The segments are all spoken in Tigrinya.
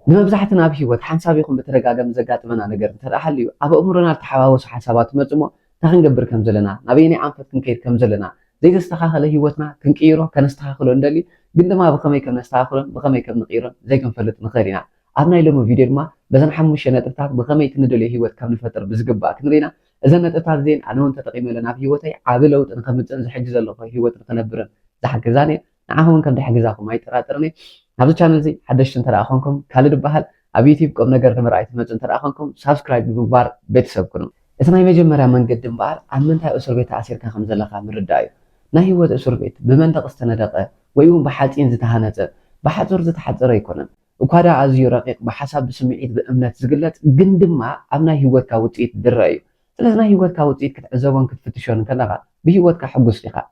نمبزحتنا بهيوت حنسابيكم بترجعهم زقات منا نجر ترى حليو أبى أمورنا تحاوس حسابات مجموع تهنجبر كم زلنا نبيني عنفت كنكير كم زلنا زي تستخاخ هيوتنا كنكيرو كنستخاخلون دلي قدما بخمي كم نستخاخلون بخمي كم نقيرون زي كم فلت نخيرنا أبنا يلوم فيديو ما بزن حموش نتفتح بخمي تندلي هيوت كم نفتر بزقبا كنرينا إذا نتفتح زين أنا وأنت تقيم لنا في هيوتي عابلوت أنخمت أنز حجز الله في هيوت نخنبرن زحك زاني نعهم كم دحق زاكم ما يتراترني نبض channel زي حدش ترى أخوكم كالد بحال أبي يوتيوب كم نجار كم رأيت مثلا ترى أخوكم سبسكرايب ببار بيتسب كنون إثنا يمجي مرة من قدم بار عن من تاي أسر بيت عسير كان خمسة لقى من ردايو نهي ود أسر بيت بمنطقة استندقة ويوم بحالتين زتهانته بحضر زتحضر يكونن وكذا عزيو رقيق بحسب سمعيت بأمنات زقلت قندم ما أبنا هيوت كاوتيت درأيو لازم هيوت كاوتيت كتعزوان كتفتشون كلغا بهيوت كحقوس لقى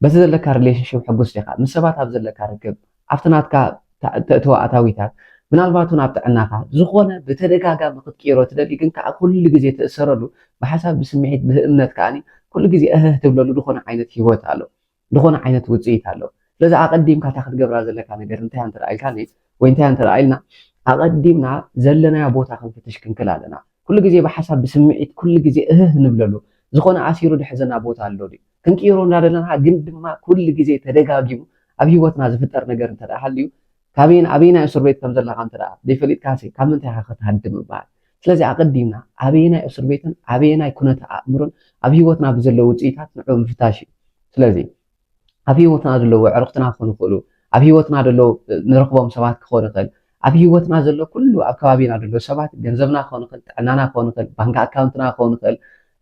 بس إذا لك ريليشنشيب حقوس لقى من سبات أبزل لك ركب عفتنات كا تأتوا أتاويتات ምናልባቱን ኣብጥዕናኻ ዝኾነ ብተደጋጋሚ ክትቀይሮ ትደሊ ግን ከዓ ኩሉ ግዜ ትእሰረሉ ብሓሳብ ብስምዒት ብእምነት ከዓኒ ኩሉ ግዜ እህህ ትብለሉ ዝኾነ ዓይነት ሂወት ኣሎ ዝኾነ ዓይነት ውፅኢት ኣሎ ስለዚ ኣቐዲምካ እታ ክትገብራ ዘለካ ነገር እንታይ እንተ ኢልካኒ ወይ እንታይ እንተ ኢልና ኣቐዲምና ዘለናዮ ቦታ ክንፍትሽ ክንክል ኣለና ኩሉ ግዜ ብሓሳብ ብስምዒት ኩሉ ግዜ እህህ ንብለሉ ዝኾነ ኣሲሩ ድሕዘና ቦታ ኣሎ ክንቀይሮ እንዳደለና ግን ድማ ኩሉ ግዜ ተደጋጊሙ ኣብ ሂወትና ዝፍጠር ነገር እንተ ሃልዩ كابين أبينا أسر بيت كم زلنا قنترا ديفليت كاسي كم أنت هاخد هدم بعد سلزي أقدمنا أبينا أسر بيتن أبينا يكون تأمرن أبي وتنا بزلوا وتيتات نعوم فتاشي سلزي أبي وتنا دلوا عرفتنا خون خلو أبي وتنا دلوا نرقبهم سبات خون خل أبي وتنا دلوا كله أبكابينا دلوا سبات جنزبنا خون خل عنانا خون خل بنك أكاونتنا خون خل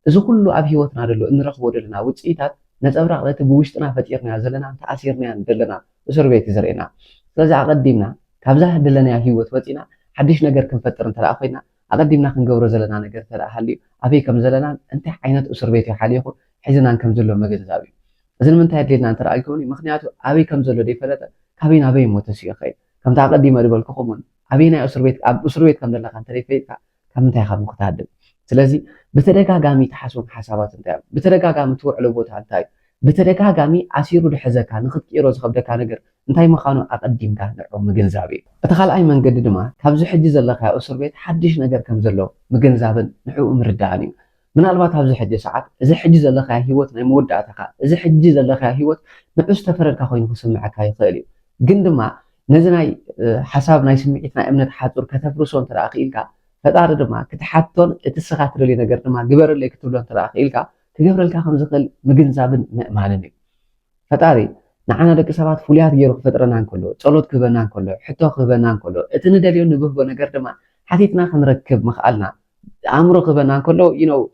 إذا كله أبي وتنا دلوا نرقبوا دلنا وتيتات نتأمر على تبوشتنا فتيرنا زلنا تأثيرنا دلنا أسر بيت زرينا ስለዚ ኣቐዲምና ካብዛ ህድለና ሂወት ወፂና ሓድሽ ነገር ክንፈጥር እንተደኣ ኮይና ኣቐዲምና ክንገብሮ ዘለና ነገር እንተደኣ ሃልዩ ኣበይ ከም ዘለና እንታይ ዓይነት እስር ቤት ሓሊኹ ሒዝናን ከም ዘሎ መገንዛብ እዩ እዚ ንምንታይ ኣድልየና እንተደኣ ኢልኩኒ ምክንያቱ ኣበይ ከም ዘሎ ደይፈለጠ ካበይ ናበይ ሞተስ እዩ ይኸይድ ከምቲ ኣቐዲመ ዝበልክኹምን ኣበይ ናይ እስር ቤት ኣብ እስር ቤት ከም ዘለካ እንተደይፈይድካ ካብ ምንታይ ካብ ክትሃድም ስለዚ ብተደጋጋሚ ተሓስቡ ሓሳባት እንታይ እዩ ብተደጋጋሚ ትውዕሎ ቦታ እንታይ እዩ ብተደጋጋሚ ኣሲሩ ድሕዘካ ንክትቀይሮ ዝከብደካ ነገር እንታይ ምዃኑ ኣቐዲምካ ንዕኦም ምግንዛብ እዩ እቲ ካልኣይ መንገዲ ድማ ካብዚ ሕጂ ዘለካ እስር ቤት ሓድሽ ነገር ከም ዘሎ ምግንዛብን ንዕኡ ምርዳእን እዩ ምናልባት ኣብዚ ሕጂ ሰዓት እዚ ሕጂ ዘለካ ሂወት ናይ መወዳእታካ እዚ ሕጂ ዘለካ ሂወት ንዑ ዝተፈረድካ ኮይኑ ክስምዓካ ይኽእል እዩ ግን ድማ ነዚ ናይ ሓሳብ ናይ ስምዒት ናይ እምነት ሓፁር ከተፍርሶ እንተደኣ ክኢልካ ፈጣሪ ድማ ክትሓቶን እቲ ስኻ ትደልዮ ነገር ድማ ግበረለይ ክትብሎ እንተደኣ ክኢልካ ክገብረልካ ከም ዝኽእል ምግንዛብን ምእማንን እዩ ፈጣሪ ንዓና ደቂ ሰባት ፍሉያት ገይሩ ክፈጥረና እንከሎ ጸሎት ክህበና እንከሎ ሕቶ ክህበና እንከሎ እቲ ንደልዮ ንብህቦ ነገር ድማ ሓቲትና ክንረክብ ምኽኣልና ኣእምሮ ክህበና እንከሎ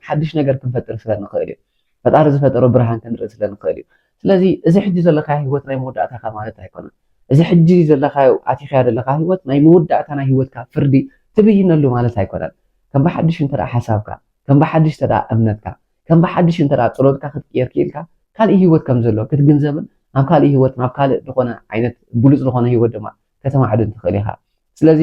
ሓድሽ ነገር ክንፈጥር ስለ ንኽእል እዩ ፈጣሪ ዝፈጠሮ ብርሃን ክንርኢ ስለ ንኽእል እዩ ስለዚ እዚ ሕጂ ዘለካ ሂወት ናይ መወዳእታካ ማለት ኣይኮነን እዚ ሕጂ ዘለካዮ ኣቲኽያ ዘለካ ሂወት ናይ መወዳእታ ናይ ሂወትካ ፍርዲ ትብይነሉ ማለት ኣይኮነን ከም ብሓድሽ እንተደኣ ሓሳብካ ከም ብሓድሽ እንተደኣ እምነትካ ከም ብሓድሽ እንተደኣ ጸሎትካ ክትቀየር ክኢልካ ካልእ ሂወት ከም ዘሎ ክትግንዘብን ናብ ካልእ ሂወት ናብ ካልእ ዝኾነ ዓይነት ብሉፅ ዝኾነ ሂወት ድማ ከተማዕድን ትኽእል ኢኻ ስለዚ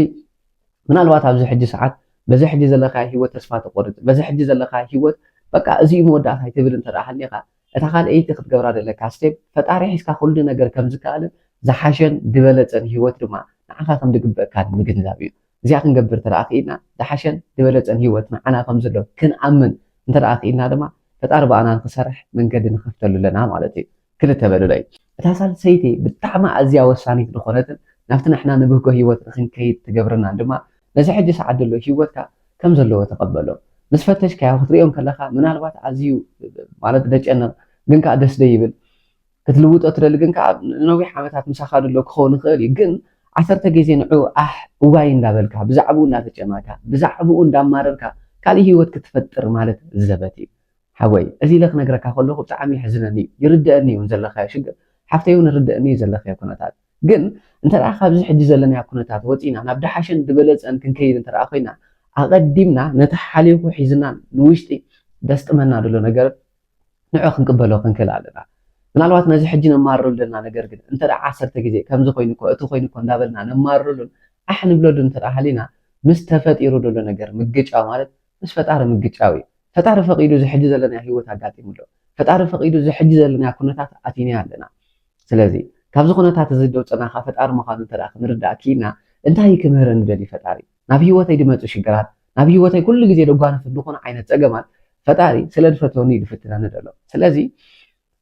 ምናልባት ኣብዚ ሕጂ ሰዓት በዚ ሕጂ ዘለካ ሂወት ተስፋ ትቆርፅ በዚ ሕጂ ዘለካ ሂወት በቃ እዚ መወዳእታ ትብል እንተደኣ ሃሊኻ እታ ካልአይቲ ክትገብራ ዘለካ ስቴፕ ፈጣሪ ሒዝካ ኩሉ ነገር ከም ዝከኣልን ዝሓሸን ድበለፀን ሂወት ድማ ንዓኻ ከም ዝግበአካ ምግንዛብ እዩ እዚኣ ክንገብር እንተደኣ ክኢልና ዝሓሸን ድበለፀን ሂወት ንዓና ከም ዘሎ ክንኣምን እንተደኣ ክኢልና ድማ ፈጣሪ ብኣና ንክሰርሕ መንገዲ ንኸፍተሉ ኣለና ማለት እዩ ክልተ በሉለይ እታ ሳልሰይቲ ብጣዕሚ ኣዝያ ወሳኒት ዝኾነትን ናብቲ ንሕና ንብህጎ ሂወት ንክንከይድ ትገብርና ድማ ነዚ ሕጂ ሰዓት ዘሎ ሂወትካ ከም ዘለዎ ተቐበሎ ምስ ፈተሽካዮ ክትሪኦም ከለካ ምናልባት ኣዝዩ ማለት ደጨንቕ ግን ከዓ ደስ ደይብል ክትልውጦ ትደሊ ግን ከዓ ንነዊሕ ዓመታት ምሳኻ ደሎ ክኸውን ይኽእል እዩ ግን 10 ግዜ ንዑ እዋይ እንዳበልካ ብዛዕባኡ እንዳተጨማካ ብዛዕባኡ እንዳማረርካ ካልእ ሂወት ክትፈጥር ማለት ዘበት እዩ ሓወይ እዚ ኢለ ክነግረካ ከለኹ ብጣዕሚ ይሕዝነኒ ይርድአኒ እውን ዘለካዮ ሽግር ሓፍተይ እውን ይርድአኒ ዘለካዮ ኩነታት ግን እንተደኣ ካብዚ ሕጂ ዘለና ኩነታት ወፂና ናብ ዳሓሸን ድበለፀን ክንከይድ እንተደኣ ኮይና ኣቐዲምና ነቲ ሓሊኹ ሒዝና ንውሽጢ ደስጥመና ደሎ ነገር ንዑ ክንቅበሎ ክንክእል ኣለና ምናልባት ነዚ ሕጂ ነማርረሉ ዘለና ነገር ግን እንተደኣ 10 ግዜ ከምዚ ኮይኑ እኮ እቲ ኮይኑ እኮ እንዳበልና ነማርረሉን ኣሕ ንብለሉ እንተደኣ ሃሊና ምስ ተፈጢሩ ደሎ ነገር ምግጫው ማለት ምስ ፈጣሪ ምግጫው እዩ ፈጣሪ ፈቂዱ እዚ ሕጂ ዘለና ሂወት ኣጋጢሙሎ ፈጣሪ ፈቂዱ እዚ ሕጂ ዘለና ኩነታት ኣቲና ኣለና ስለዚ ካብዚ ኩነታት እዚ ደውፀናካ ፈጣሪ ምዃኑ እንተደኣ ክንርዳእ ክኢልና እንታይ ክምህረኒ ደሊ ፈጣሪ ናብ ሂወተይ ድመፁ ሽግራት ናብ ሂወተይ ኩሉ ግዜ ደጓነፍ እንደኾነ ዓይነት ፀገማት ፈጣሪ ስለ ዝፈትወኒ ይፍትነኒ ደሎ ስለዚ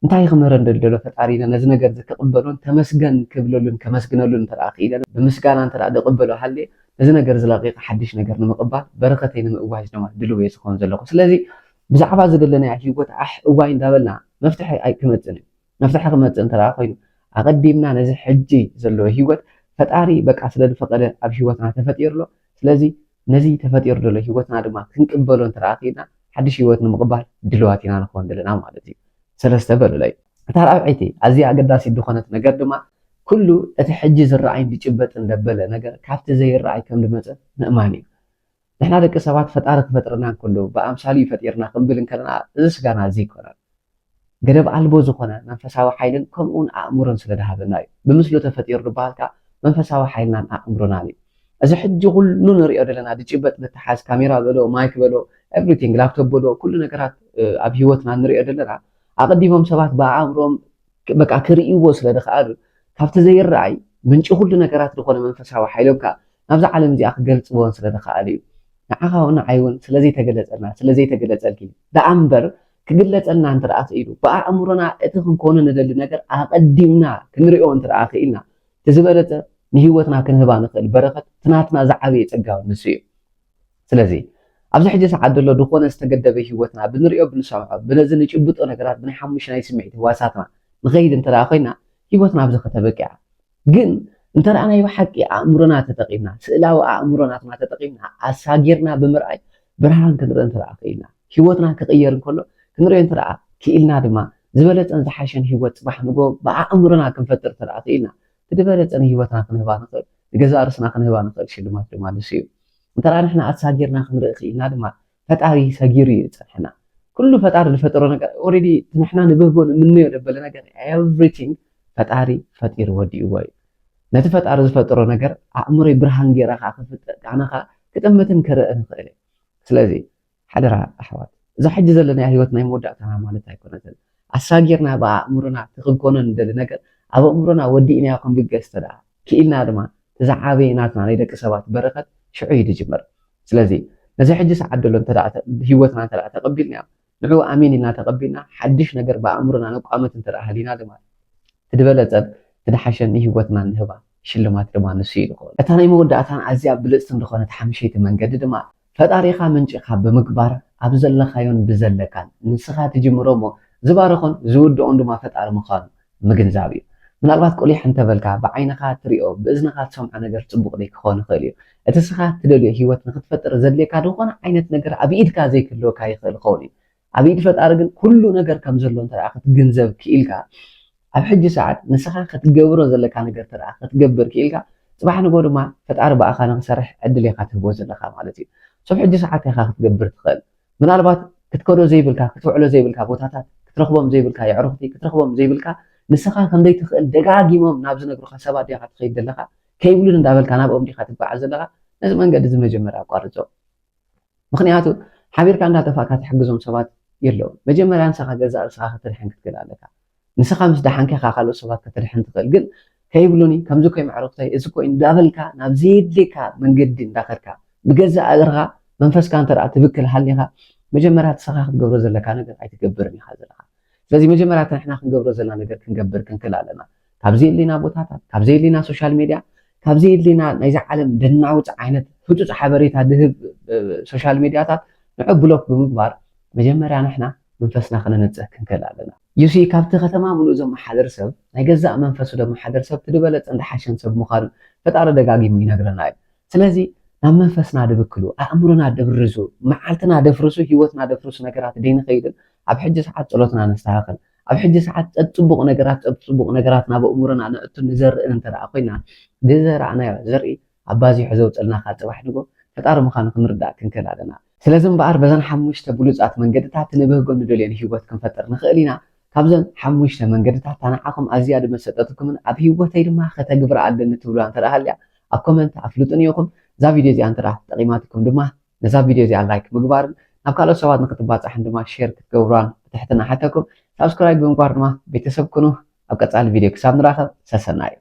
እንታይ ክምህረኒ ደሎ ፈጣሪ ነዚ ነገር ዝክቅበሎን ተመስገን ክብለሉን ከመስግነሉን ተራኺ ኢለ ብምስጋና እንተራ ደቅበሎ ሃልየ እዚ ነገር ዝለቂቕ ሓድሽ ነገር ንምቕባል በረኸተይ ንምእዋጅ ድማ ድልው ዝኸውን ዘለኹ ስለዚ ብዛዕባ ዝደለናያ ሂወት እዋይ እንዳበልና መፍትሒ ክመፅን እዩ መፍትሒ ክመፅእ እንተራ ኮይኑ ኣቀዲምና ነዚ ሕጂ ዘለዎ ሂወት ፈጣሪ በቃ ስለ ዝፈቀደ ኣብ ሂወትና ተፈጢሩሎ ስለዚ ነዚ ተፈጢሩ ዘሎ ሂወትና ድማ ክንቅበሎ እንተራ ኺና ሓድሽ ሂወት ንምቕባል ድልዋት ኢና ንኾን ዘለና ማለት እዩ ሰለስተ በሉላይ እታ ራብዒቲ ኣዝያ ኣገዳሲት ዝኾነት ነገር ድማ ኩሉ እቲ ሕጂ ዝረኣይ እንዲጭበጥ እንደበለ ነገር ካብቲ ዘይረኣይ ከም ድመፀ ምእማን እዩ ንሕና ደቂ ሰባት ፈጣሪ ክፈጥረና እንከሎ ብኣምሳሉ ይፈጢርና ክንብል ከለና እዚ ስጋና እዚ ይኮነን ገደብ ኣልቦ ዝኾነ መንፈሳዊ ሓይልን ከምኡውን ኣእምሮን ስለ ዝሃበና እዩ ብምስሉ ተፈጢሩ ዝበሃልካ መንፈሳዊ ሓይልናን ኣእምሮናን እዩ እዚ ሕጂ ኩሉ ንሪኦ ዘለና ድጭበጥ ንተሓዝ ካሜራ በሎ ማይክ በሎ ኤቭሪቲንግ ላፕቶፕ በሎ ኩሉ ነገራት ኣብ ሂወትና ንሪኦ ዘለና ኣቀዲሞም ሰባት ብኣእምሮም በቃ ክርእይዎ ስለ ዝኽኣሉ ካብቲ ዘይረኣይ ምንጪ ኩሉ ነገራት ዝኾነ መንፈሳዊ ሓይሎምካ ናብዚ ዓለም እዚኣ ክገልፅዎን ስለ ዝኽኣል እዩ ንዓኻ እውን ንዓይ እውን ስለዘይተገለፀልና ስለዘይተገለፀልኪ ደኣ እምበር ክግለፀልና እንትረኣ ክኢሉ ብኣእምሮና እቲ ክንኮኑ ንደሊ ነገር ኣቀዲምና ክንሪኦ እንትረኣ ክኢልና ትዝበለፀ ንሂወትና ክንህባ ንኽእል በረኸት ትናትና ዝዓበየ ፀጋዊ ንሱ እዩ ስለዚ ኣብዚ ሕጂ ሰዓት ዘሎ ድኾነ ዝተገደበ ሂወትና ብንሪኦ ብንሰምዖ ብነዚ ንጭብጦ ነገራት ብናይ ሓሙሽተ ናይ ስምዒት ህዋሳትና ንኸይድ እንተረኣ ኮይና ሂወትና ብዚ ከተበቂዓ ግን እንተረኣናዮ ሓቂ ኣእምሮና ተጠቂምና ስእላዊ ኣእምሮናትና ተጠቂምና ኣሳጊርና ብምርኣይ ብርሃን ክንርኢ እንትረኣ ክኢልና ሂወትና ክቕየር እንከሎ ክንሪኦ እንትረኣ ክኢልና ድማ ዝበለፀን ዝሓሸን ሂወት ፅባሕ ንጎ ብኣእምሮና ክንፈጥር እንትረኣ ክኢልና ትድበለፀን ሂወትና ክንህባ ንኽእል ንገዛ ርስና ክንህባ ንኽእል ሽልማት ድማ ንሱ እዩ እንተረኣ ንሕና ኣሳጊርና ክንርኢ ክኢልና ድማ ፈጣሪ ሰጊሩ እዩ ዝፀንሐና ኩሉ ፈጣሪ ዝፈጠሮ ነገር ኦልሬዲ ንሕና ንብህጎ ንምንዮ ደበለ ነገር ኤቭሪቲንግ ፈጣሪ ፈጢሩ ወዲእዎ እዩ ነቲ ፈጣሪ ዝፈጠሮ ነገር ኣእምሮይ ብርሃን ጌራኻ ክፍጠር ቃናኻ ክጥምትን ክርእ ንኽእል እዩ ስለዚ ሓደራ ኣሕዋት እዛ ሕጂ ዘለና ሂወት ናይ መወዳእታና ማለት ኣይኮነትን ኣሳጊርና ብኣእምሮና ትክንኮኖ ንደሊ ነገር ኣብ ኣእምሮና ወዲእናዮ ክንብገስ ተደኣ ክኢልና ድማ ተዛዓበየ ናትና ናይ ደቂ ሰባት በረኸት ሽዑ እዩ ዝጅመር ስለዚ ነዚ ሕጂ ሰዓት ዘሎ ሂወትና እንተደኣ ተቐቢልናዮ ንዑ ኣሚን ኢልና ተቐቢልና ሓድሽ ነገር ብኣእምሮና ነቋመት እንተደኣ ሃሊና ድማ ትድበለፀን ትድሓሸን ንሂወትና ንህባ ሽልማት ድማ ንሱ እዩ ዝኸውን እታ ናይ መወዳእታን ኣዝያ ብልፅቲ ዝኾነት ሓምሸይቲ መንገዲ ድማ ፈጣሪኻ ምንጭኻ ብምግባር ኣብ ዘለኻዮን ብዘለካን ንስኻ ትጅምሮ እሞ ዝባረኾን ዝውድኦን ድማ ፈጣሪ ምዃኑ ምግንዛብ እዩ ምናልባት ቆሊሕ እንተበልካ ብዓይንኻ ትሪኦ ብእዝንኻ ትሰምዖ ነገር ፅቡቅ ክኾን ይኽእል እዩ እቲ ስኻ ትደልዮ ሂወት ንክትፈጥር ዘድልየካ ዝኾነ ዓይነት ነገር ኣብ ኢድካ ዘይክህልወካ ይኽእል ይኸውን እዩ ኣብ ኢድ ፈጣሪ ግን ኩሉ ነገር ከም ዘሎ እንተደኣ ክትግንዘብ ክኢልካ ኣብ ሕጂ ሰዓት ንስኻ ክትገብሮ ዘለካ ነገር ተደኣ ክትገብር ክኢልካ ፅባሕ ንጎ ድማ ፈጣሪ በኣኻ ንክሰርሕ ዕድል ኢኻ ትህቦ ዘለካ ማለት እዩ ሰብ ሕጂ ሰዓት ኢኻ ክትገብር ትኽእል ምናልባት ክትከዶ ዘይብልካ ክትውዕሎ ዘይብልካ ቦታታት ክትረኽቦም ዘይብልካ የዕሩኽቲ ክትረኽቦም ዘይብልካ ንስኻ ክንደይ ትኽእል ደጋጊሞም ናብ ዝነግሩኻ ሰባት ዲኻ ትኸይድ ዘለካ ከይብሉን እንዳበልካ ናብኦም ዲኻ ትጓዓዝ ዘለካ ነዚ መንገዲ እዚ መጀመርያ ኣቋርፆ ምክንያቱ ሓቢርካ እንዳጠፋእካ ትሕግዞም ሰባት የለዎም መጀመርያ ንስኻ ገዛእ ርስኻ ክትድሕን ክትክእል ኣለካ ንስኻ ምስ ዳሓንከ ካልኦት ሰባት ክትድሕን ትኽእል ግን ከይብሉኒ ከምዚ ኮይ መዕሩኽተይ እዚ ኮይ እንዳበልካ ናብ ዘየድልየካ መንገዲ እንዳኸድካ ብገዛእ እግርኻ መንፈስካ እንተደኣ ትብክል ሃልኒኻ መጀመርያ ንስኻ ክትገብሮ ዘለካ ነገር ኣይትገብርን ኢኻ ዘለካ ስለዚ መጀመርያ ንሕና ክንገብሮ ዘለና ነገር ክንገብር ክንክእል ኣለና ካብዚ የድልየና ቦታታት ካብዚ የድልየና ሶሻል ሚድያ ካብዚ የድልየና ናይዚ ዓለም ደናውፅ ዓይነት ህፁፅ ሓበሬታ ድህብ ሶሻል ሚድያታት ንዑ ብሎክ ብምግባር መጀመርያ ንሕና መንፈስና ክነንፅህ ክንክእል ኣለና ዩሲ ካብቲ ከተማ ሙሉእ ዘመሓደር ሰብ ናይ ገዛእ መንፈሱ ዘመሓደር ሰብ ትድበለፅ እንዳሓሸን ሰብ ምዃኑ ፈጣሪ ደጋጊሙ ይነግረና እዩ ስለዚ ናብ መንፈስና ድብክሉ ኣእምሮና ደብርዙ መዓልትና ደፍርሱ ሂወትና ደፍርሱ ነገራት ደይንኸይድን ኣብ ሕጂ ሰዓት ፀሎትና ነስተኻኽል ኣብ ሕጂ ሰዓት ፅቡቕ ነገራት ናብ ኣእምሮና ነእቱ ንዘርእን እንተደኣ ኮይና ብዘረኣናዮ ዘርኢ ኣባዚሑ ዘውፅልናካ ፅባሕ ንጎ ፈጣሪ ምዃኑ ክንርዳእ ክንክእል ኣለና ስለዚ እምበኣር በዘን ሓሙሽተ ብሉፃት መንገድታት ንብህጎ ንደልዮን ሂወት ክንፈጥር ንኽእል ኢና ካብዘን ሓሙሽተ መንገድታት ታንዓኹም ኣዝያ ድመሰጠትኩምን ኣብ ሂወተይ ድማ ከተግብራ ኣለኒ ትብሉዋ እንተደኣ ሃልያ ኣብ ኮመንት ኣፍልጡን ኢኹም እዛ ቪድዮ እዚኣ እንተደኣ ጠቂማትኩም ድማ ነዛ ቪድዮ እዚኣ ላይክ ምግባርን ናብ ካልኦት ሰባት ንክትባፅሕን ድማ ሼር ክትገብሯን ብትሕትና ሓተኩም ሳብስክራይብ ብምግባር ድማ ቤተሰብ ኩኑ ኣብ ቀፃሊ ቪድዮ ክሳብ ንራኸብ ሰሰና እዩ